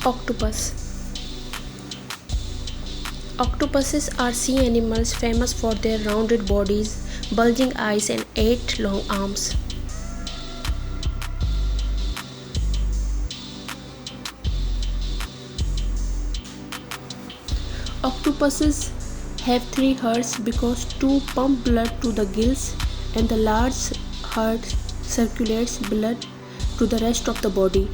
Octopus. Octopuses are sea animals famous for their rounded bodies, bulging eyes, and 8 long arms. Octopuses have 3 hearts because 2 pump blood to the gills and the large heart circulates blood to the rest of the body.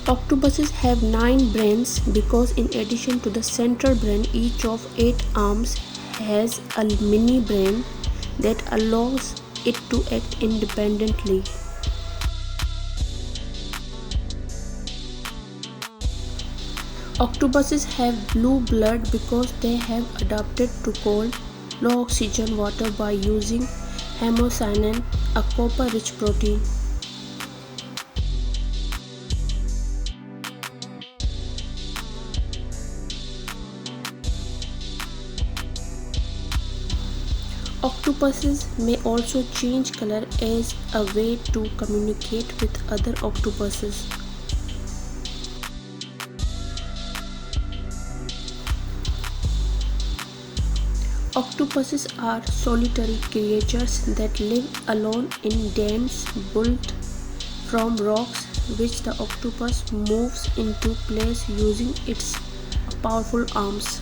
Octopuses have 9 brains because in addition to the central brain, each of 8 arms has a mini brain that allows it to act independently. Octopuses have blue blood because they have adapted to cold, low oxygen water by using hemocyanin, a copper-rich protein. Octopuses may also change color as a way to communicate with other octopuses. Octopuses are solitary creatures that live alone in dams built from rocks, which the octopus moves into place using its powerful arms.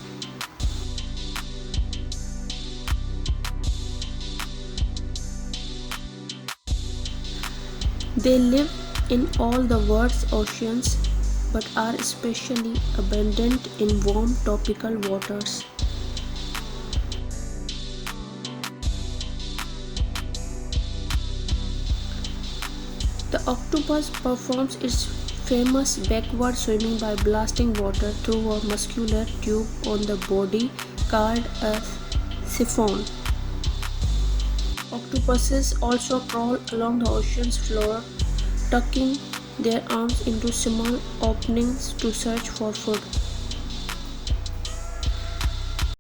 They live in all the world's oceans but are especially abundant in warm tropical waters. The octopus performs its famous backward swimming by blasting water through a muscular tube on the body called a siphon. Octopuses also crawl along the ocean's floor, tucking their arms into small openings to search for food.